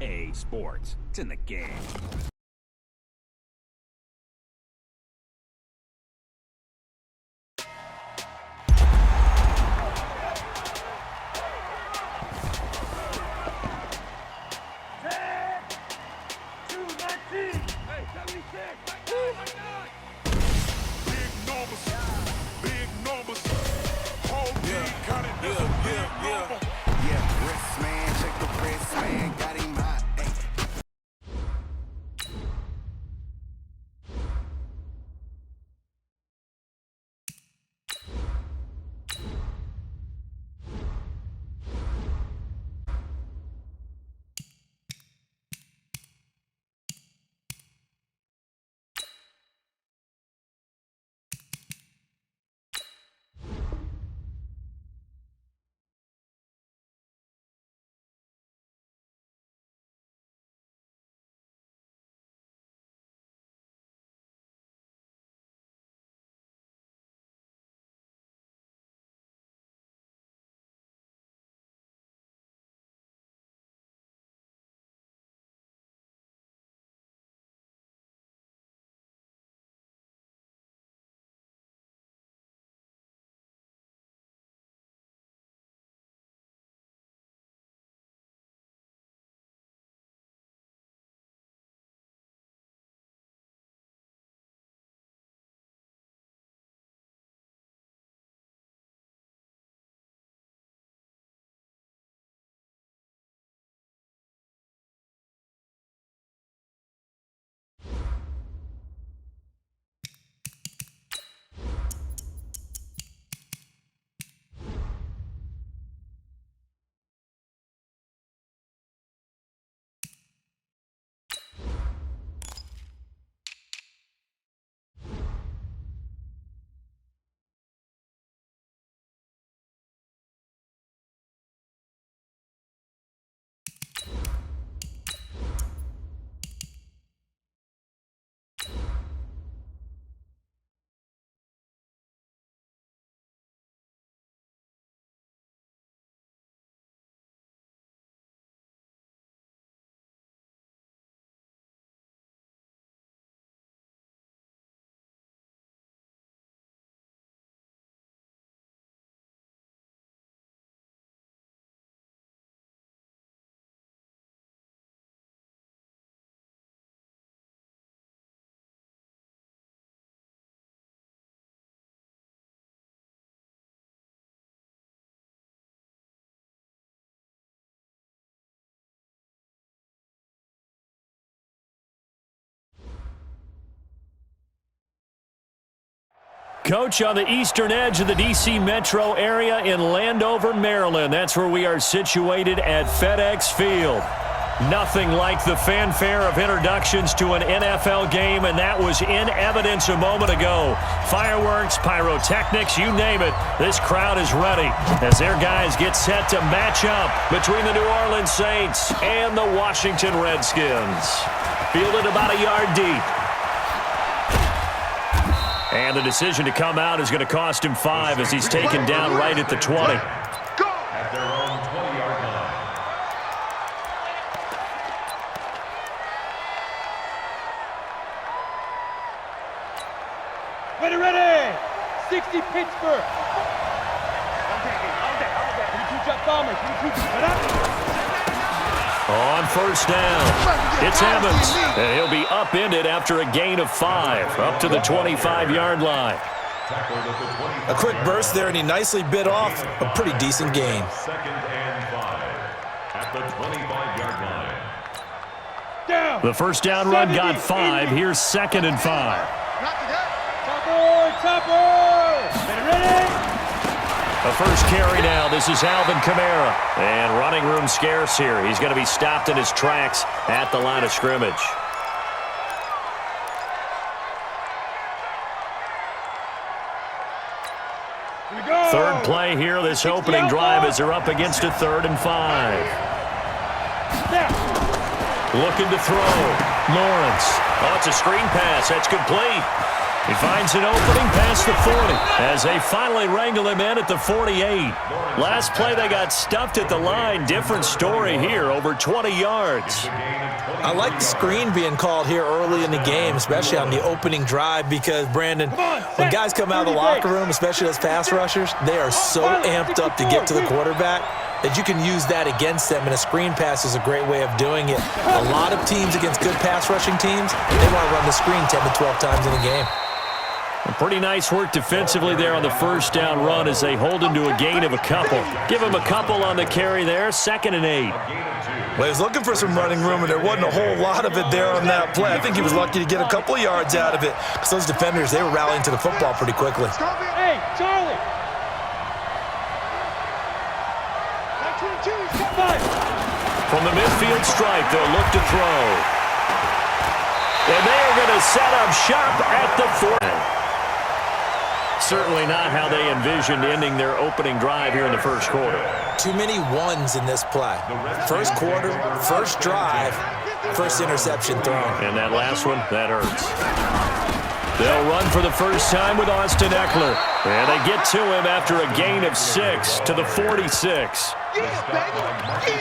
EA Sports. It's in the game. Coach, on the eastern edge of the D.C. metro area in Landover, Maryland. That's where we are situated at FedEx Field. Nothing like the fanfare of introductions to an NFL game, and that was in evidence a moment ago. Fireworks, pyrotechnics, you name it. This crowd is ready as their guys get set to match up between the New Orleans Saints and the Washington Redskins. Fielded about a yard deep. And the decision to come out is going to cost him 5 as he's taken down right at the 20. Go! At their own 20-yard line. Ready! 60 Pittsburgh. On first down, it's Evans, and he'll be upended after a gain of 5, up to the 25-yard line. A quick burst there, and he nicely bit off a pretty decent gain. Second and 5 at the 25-yard line. Down. The first down run got 5. Here's second and 5. Topper! Ready? A first carry now. This is Alvin Kamara. And running room scarce here. He's going to be stopped in his tracks at the line of scrimmage. Third play here, this opening drive as they're up against a 3rd and 5. Looking to throw. Lawrence. Oh, it's a screen pass. That's complete. He finds an opening past the 40 as they finally wrangle him in at the 48. Last play, they got stuffed at the line. Different story here, over 20 yards. I like the screen being called here early in the game, especially on the opening drive, because, Brandon, when guys come out of the locker room, especially those pass rushers, they are so amped up to get to the quarterback that you can use that against them, and a screen pass is a great way of doing it. A lot of teams against good pass rushing teams, they want to run the screen 10 to 12 times in a game. Pretty nice work defensively there on the first down run as they hold him to a gain of a couple. Give him a couple on the carry there, 2nd and 8. Well, he was looking for some running room, and there wasn't a whole lot of it there on that play. I think he was lucky to get a couple of yards out of it, because those defenders, they were rallying to the football pretty quickly. Hey, Charlie! From the midfield stripe, they'll look to throw. And they are going to set up shop at the 40. Certainly not how they envisioned ending their opening drive here in the first quarter. Too many ones in this play. First quarter, first drive, first interception thrown. And that last one, that hurts. They'll run for the first time with Austin Eckler. And they get to him after a gain of 6 to the 46.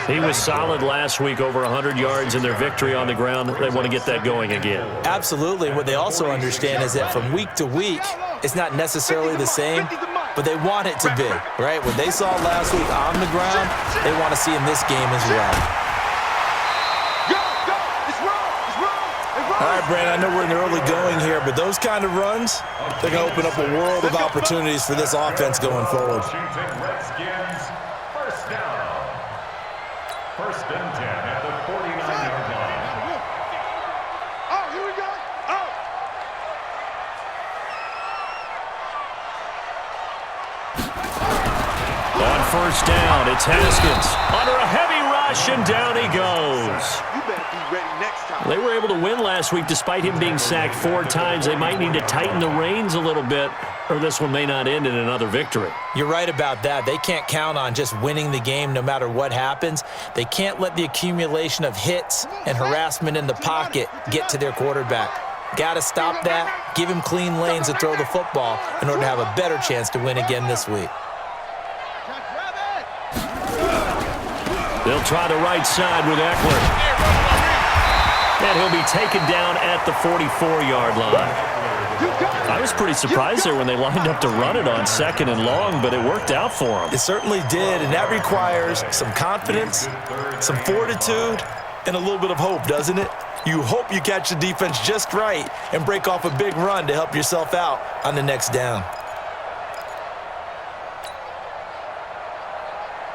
He was solid last week, over 100 yards in their victory on the ground. They want to get that going again. Absolutely. What they also understand is that from week to week, it's not necessarily the same, but they want it to be, right? What they saw last week on the ground, they want to see in this game as well. All right, Brandon, I know we're in the early going here, but those kind of runs, they're going to open up a world of opportunities for this offense going forward. First and 10 at the 49-yard line. Oh, here we go. Oh. On first down, it's Haskins. Under a heavy rush, and down he goes. You better be ready next time. They were able to win last week despite him being sacked 4 times. They might need to tighten the reins a little bit, or this one may not end in another victory. You're right about that. They can't count on just winning the game no matter what happens. They can't let the accumulation of hits and harassment in the pocket get to their quarterback. Got to stop that, give him clean lanes to throw the football in order to have a better chance to win again this week. They'll try the right side with Eckler. And he'll be taken down at the 44-yard line. I was pretty surprised there when they lined up to run it on 2nd and long, but it worked out for them. It certainly did, and that requires some confidence, some fortitude, and a little bit of hope, doesn't it? You hope you catch the defense just right and break off a big run to help yourself out on the next down.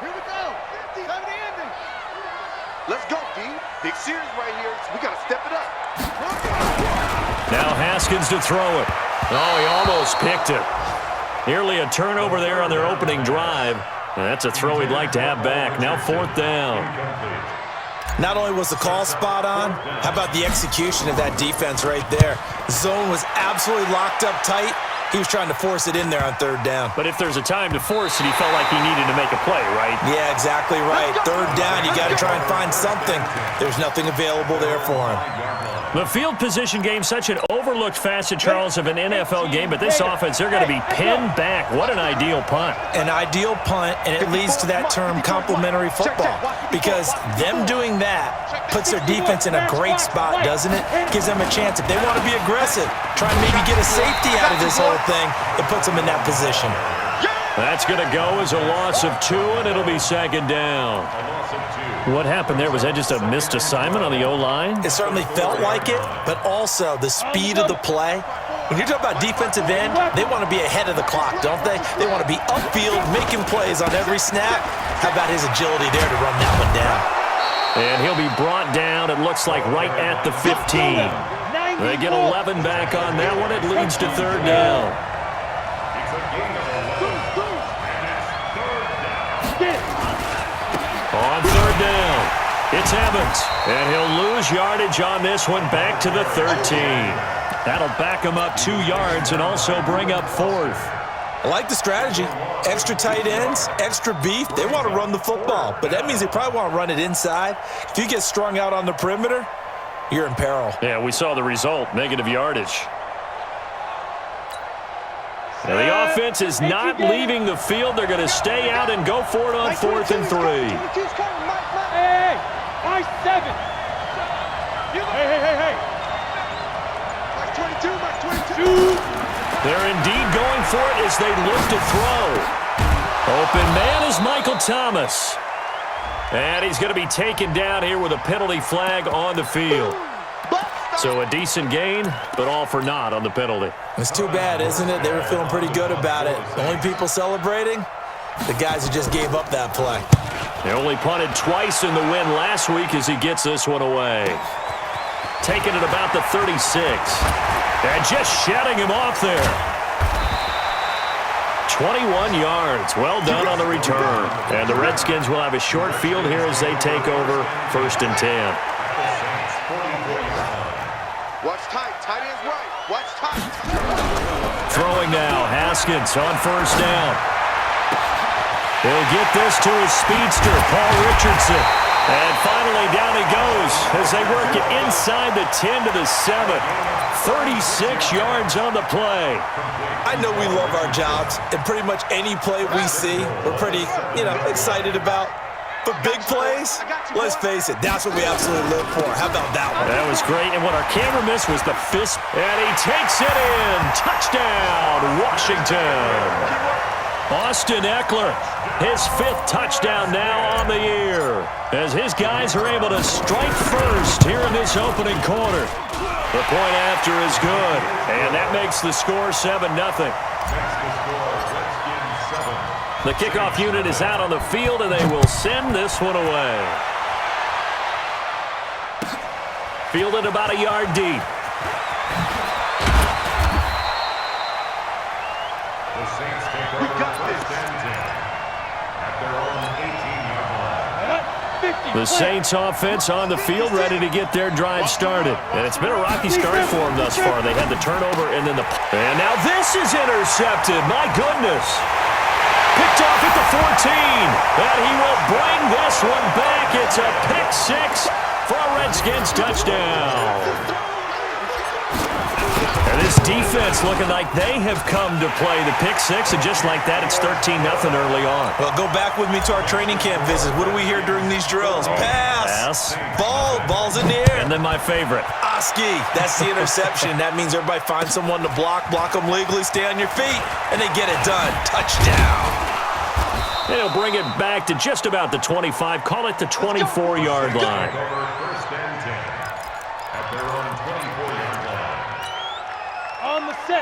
Here we go. Time to end it. Let's go, D. Big series right here. We got to step it up. Now Haskins to throw it. Oh, he almost picked it. Nearly a turnover there on their opening drive. And that's a throw he'd like to have back. Now 4th down. Not only was the call spot on, how about the execution of that defense right there? The zone was absolutely locked up tight. He was trying to force it in there on 3rd down. But if there's a time to force it, he felt like he needed to make a play, right? Yeah, exactly right. 3rd down, you got to try and find something. There's nothing available there for him. The field position game, such an overlooked facet, Charles, of an NFL game, but this offense, they're going to be pinned back. What an ideal punt. An ideal punt, and it leads to that term complementary football, because them doing that puts their defense in a great spot, doesn't it? Gives them a chance. If they want to be aggressive, try and maybe get a safety out of this whole thing, it puts them in that position. That's going to go as a loss of 2, and it'll be 2nd down. What happened there? Was that just a missed assignment on the O-line? It certainly felt like it, but also the speed of the play. When you talk about defensive end, they want to be ahead of the clock, don't they? They want to be upfield, making plays on every snap. How about his agility there to run that one down? And he'll be brought down, it looks like, right at the 15. They get 11 back on that one. It leads to 3rd down. On 3rd down, it's Evans, and he'll lose yardage on this one back to the 13. That'll back him up 2 yards and also bring up 4th. I like the strategy. Extra tight ends, extra beef. They want to run the football, but that means they probably want to run it inside. If you get strung out on the perimeter, you're in peril. Yeah, we saw the result, negative yardage. Now the offense is not leaving the field. They're going to stay out and go for it on 4th and 3. Hey, my 7. Hey. Mike 22, Mike 22. They're indeed going for it as they look to throw. Open man is Michael Thomas. And he's going to be taken down here with a penalty flag on the field. So a decent gain, but all for naught on the penalty. It's too bad, isn't it? They were feeling pretty good about it. The only people celebrating, the guys who just gave up that play. They only punted twice in the win last week as he gets this one away. Taking it about the 36. And just shutting him off there. 21 yards. Well done on the return. And the Redskins will have a short field here as they take over 1st and 10. Watch tight. Tight ends right. Watch tight. Throwing now. Haskins on 1st down. He'll get this to his speedster, Paul Richardson. And finally down he goes as they work it inside the 10 to the 7. 36 yards on the play. I know we love our jobs, and pretty much any play we see, we're pretty, excited about. But big plays, let's face it, that's what we absolutely live for. How about that one? That was great, and what our camera missed was the fist. And he takes it in. Touchdown, Washington. Austin Eckler, his 5th touchdown now on the year, as his guys are able to strike first here in this opening quarter. The point after is good, and that makes the score 7-0. The kickoff unit is out on the field, and they will send this one away. Fielded about a yard deep. The Saints take over first and 10 at their own 18-yard line. The Saints offense on the field, ready to get their drive started. And it's been a rocky start for them thus far. They had the turnover and then and now this is intercepted. My goodness. Picked off at the 14. And he will bring this one back. It's a pick 6 for a Redskins touchdown. And this defense looking like they have come to play the pick 6, and just like that, it's 13-0 early on. Well, go back with me to our training camp visit. What do we hear during these drills? Pass. Ball's in the air. And then my favorite. Oski. That's the interception. That means everybody finds someone to block them legally, stay on your feet, and they get it done. Touchdown. And he'll bring it back to just about the 25. Call it the 24-yard line. First and 10 at their own 24-yard line.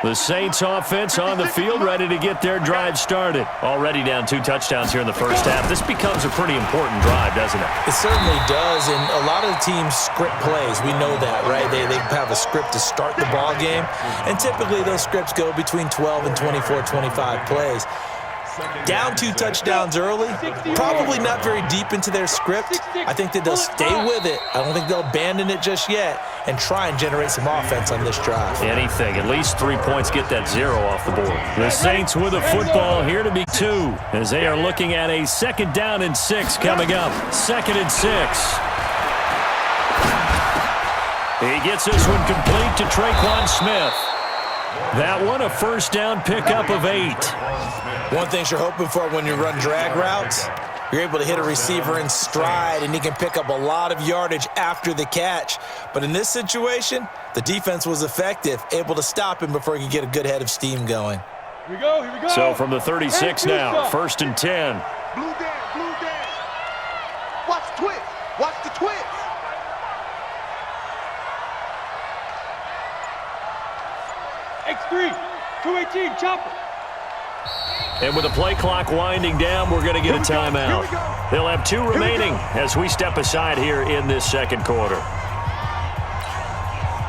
The Saints offense on the field, ready to get their drive started. Already down 2 touchdowns here in the first half. This becomes a pretty important drive, doesn't it? It certainly does, and a lot of the teams script plays. We know that, right? They have a script to start the ball game, and typically those scripts go between 12 and 24, 25 plays. Down 2 touchdowns early, probably not very deep into their script. I think that they'll stay with it. I don't think they'll abandon it just yet and try and generate some offense on this drive. Anything, at least 3 points, get that 0 off the board. The Saints with a football here to be 2 as they are looking at a 2nd down and 6 coming up. 2nd and 6. He gets this one complete to Traquan Smith. That one a 1st down pickup of 8. One thing you're hoping for when you run drag routes, you're able to hit a receiver in stride and he can pick up a lot of yardage after the catch. But in this situation, the defense was effective, able to stop him before he could get a good head of steam going. Here we go. So from the 36 now, 1st and 10. Blue down. Watch the twist. Watch the twist. X3, 218, chopper. And with the play clock winding down, we're going to get a timeout. They'll have 2 remaining as we step aside here in this 2nd quarter.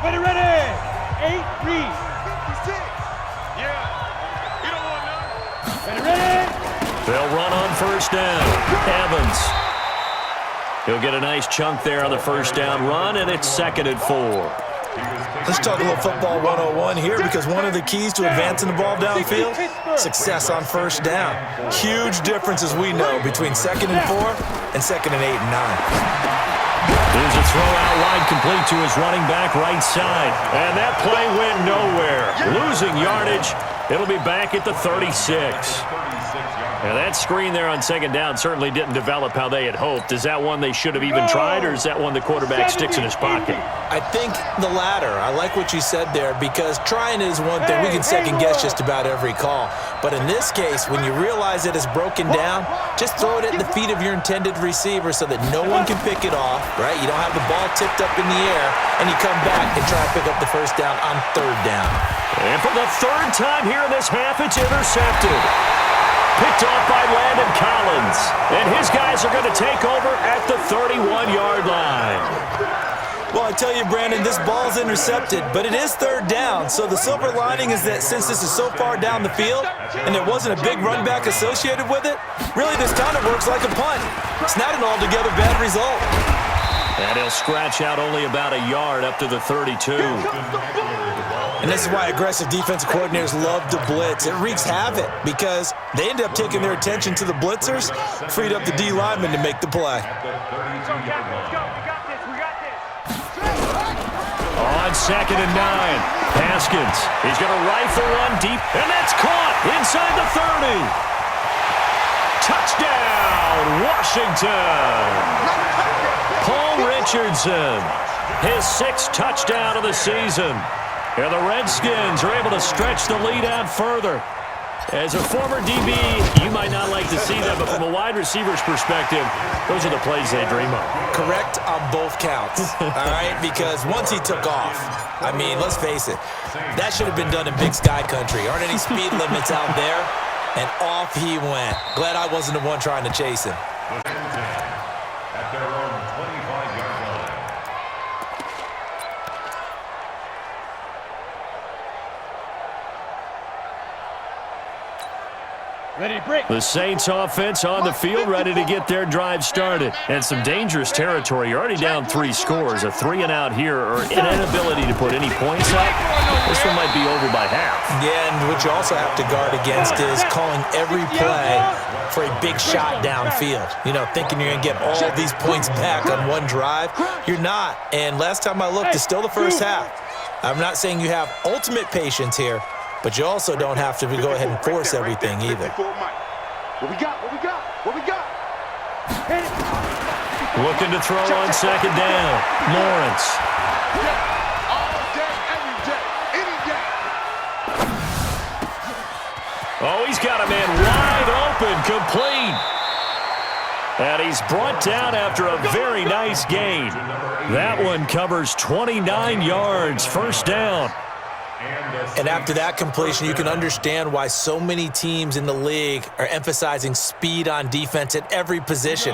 Ready. 8, read. 56. Yeah. You don't want none. Ready. They'll run on 1st down. Evans. He'll get a nice chunk there on the 1st down run, and it's 2nd and 4. Let's talk a little football 101 here, because one of the keys to advancing the ball downfield, success on 1st down. Huge difference, as we know, between 2nd and 4 and 2nd and 8 and 9. There's a throw out wide complete to his running back right side. And that play went nowhere. Losing yardage It'll be back at the 36. Now that screen there on second down certainly didn't develop how they had hoped. Is that one they should have even tried, or is that one the quarterback sticks in his pocket? I think the latter. I like what you said there, because trying is one thing. We can second guess just about every call. But in this case, when you realize it is broken down, just throw it at the feet of your intended receiver so that no one can pick it off, right? You don't have the ball tipped up in the air, and you come back and try to pick up the first down on third down. And for the third time here in this half, it's intercepted. Picked off by Landon Collins. And his guys are going to take over at the 31-yard line. Well, I tell you, Brandon, this ball's intercepted, but it is third down. So the silver lining is that since this is so far down the field and there wasn't a big run back associated with it, really this kind of works like a punt. It's not an altogether bad result. And he'll scratch out only about a yard up to the 32. And this is why aggressive defensive coordinators love to blitz. It wreaks havoc because they end up taking their attention to the blitzers, freed up the D lineman to make the play. On 2nd and 9, Haskins. He's going to rifle one deep, and that's caught inside the 30. Touchdown, Washington. Paul Richardson, his 6th touchdown of the season. And the Redskins are able to stretch the lead out further. As a former DB, you might not like to see that, but from a wide receiver's perspective, those are the plays they dream of. Correct on both counts, all right? Because once he took off, I mean, let's face it, that should have been done in Big Sky Country. Aren't any speed limits out there? And off he went. Glad I wasn't the one trying to chase him. At their own 25-yard line. Ready to break. The Saints offense on the field, ready to get their drive started. And some dangerous territory. You're already down 3 scores. A 3-and-out here, or an inability to put any points up. This one might be over by half. Yeah, and what you also have to guard against is calling every play for a big shot downfield. You know, thinking you're going to get all these points back on one drive. You're not. And last time I looked, it's still the first half. I'm not saying you have ultimate patience here, but you also don't have to go ahead and force everything either. What we got? What we got? What we got? Looking to throw on 2nd down. Lawrence. All day, every day, any day. Oh, he's got a man wide open, complete. And he's brought down after a very nice gain. That one covers 29 yards, first down. And after that completion, you can understand why so many teams in the league are emphasizing speed on defense at every position.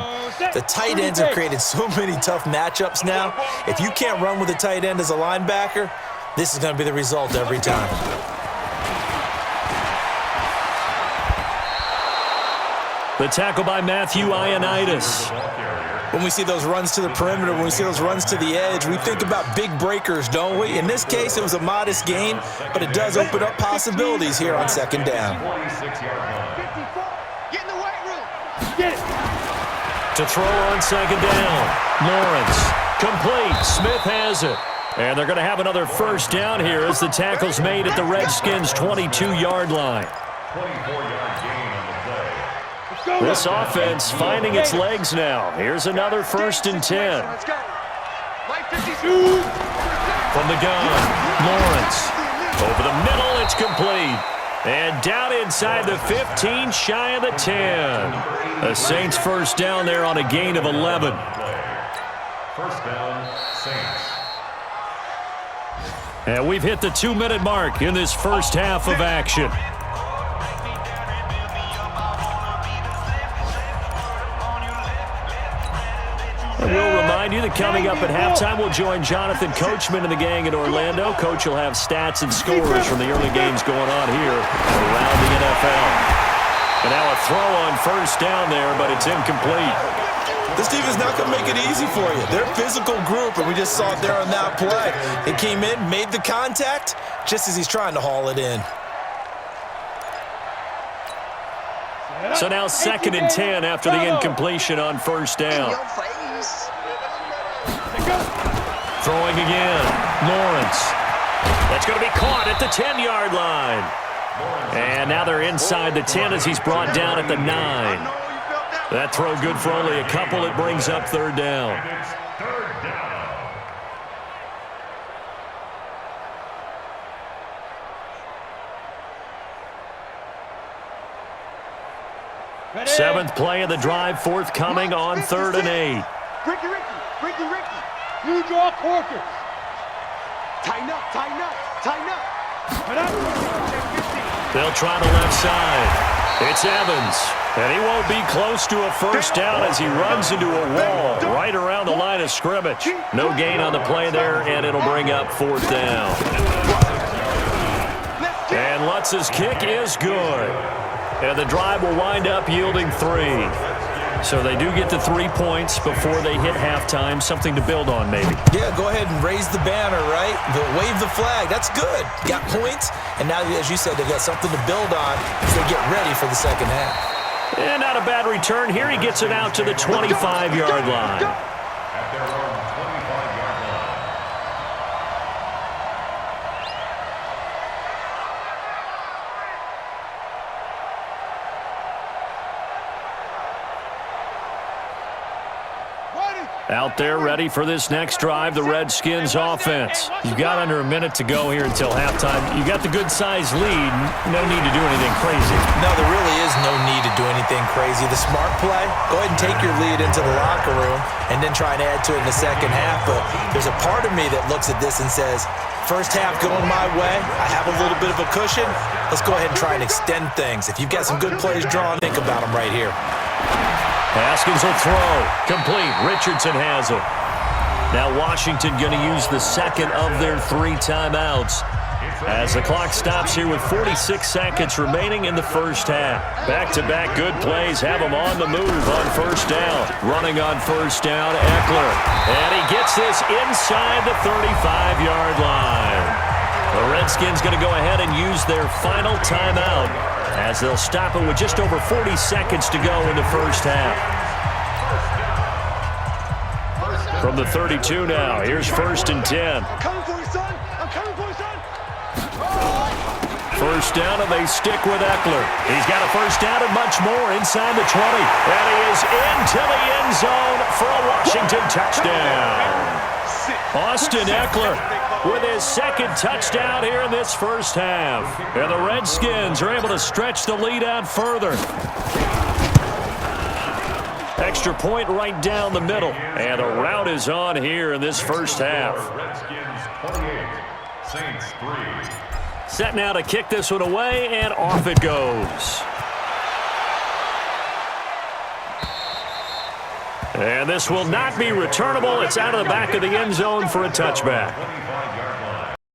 The tight ends have created so many tough matchups now. If you can't run with a tight end as a linebacker, this is going to be the result every time. The tackle by Matthew Ioannidis. When we see those runs to the perimeter, when we see those runs to the edge, we think about big breakers, don't we? In this case, it was a modest gain, but it does open up possibilities here on 2nd down. 46-yard line. Get in the weight room. Get it. To throw on 2nd down. Lawrence. Complete. Smith has it. And they're going to have another first down here as the tackle's made at the Redskins' 22-yard line. 24-yard gain on the play. This offense finding its legs now. Here's another 1st and 10. Let's go. Light 52. From the gun, Lawrence. Over the middle, it's complete. And down inside the 15, shy of the 10. The Saints first down there on a gain of 11. First down, Saints. And we've hit the 2-minute mark in this first half of action. And we'll remind you that coming up at halftime, we'll join Jonathan Coachman and the gang in Orlando. Coach will have stats and scores from the early games going on here around the NFL. And now a throw on first down there, but it's incomplete. This team is not going to make it easy for you. They're a physical group, and we just saw it there on that play. It came in, made the contact, just as he's trying to haul it in. So now 2nd and 10 after the incompletion on first down. Throwing again, Lawrence. That's going to be caught at the 10-yard line. And now they're inside the 10 as he's brought down at the 9. That throw good for only a couple. It brings up third down. It's third down. Ready? 7th play of the drive, forthcoming on 3rd and 8. Ricky. You draw quarters. Tighten up. Head up. They'll try the left side. It's Evans. And he won't be close to a first down as he runs into a wall right around the line of scrimmage. No gain on the play there, and it'll bring up 4th down. And Lutz's kick is good. And the drive will wind up yielding 3. So they do get the 3 points before they hit halftime. Something to build on, maybe. Yeah, go ahead and raise the banner, right? Wave the flag. That's good. Got points, and now, as you said, they got something to build on as they get ready for the second half. And not a bad return here. He gets it out to the 25-yard line. At their own 25-yard line. Out there ready for this next drive, the Redskins offense. You've got under a minute to go here until halftime. You got the good-sized lead. No need to do anything crazy. No, there really is no need to do anything crazy. The smart play, go ahead and take your lead into the locker room and then try and add to it in the second half. But there's a part of me that looks at this and says, first half going my way, I have a little bit of a cushion. Let's go ahead and try and extend things. If you've got some good plays drawn, think about them right here. Haskins will throw. Complete. Richardson has it. Now Washington going to use the second of their 3 timeouts as the clock stops here with 46 seconds remaining in the first half. Back-to-back good plays have them on the move on first down. Running on first down, Eckler. And he gets this inside the 35-yard line. The Redskins going to go ahead and use their final timeout as they'll stop it with just over 40 seconds to go in the first half. From the 32 now, here's 1st and 10. I'm coming for you, son. First down, and they stick with Eckler. He's got a first down and much more inside the 20. And he is into the end zone for a Washington touchdown. Austin Eckler with his second touchdown here in this first half. And the Redskins are able to stretch the lead out further. Extra point right down the middle. And the rout is on here in this first half. Redskins 28, Saints 3. Set now to kick this one away, and off it goes. And this will not be returnable. It's out of the back of the end zone for a touchback.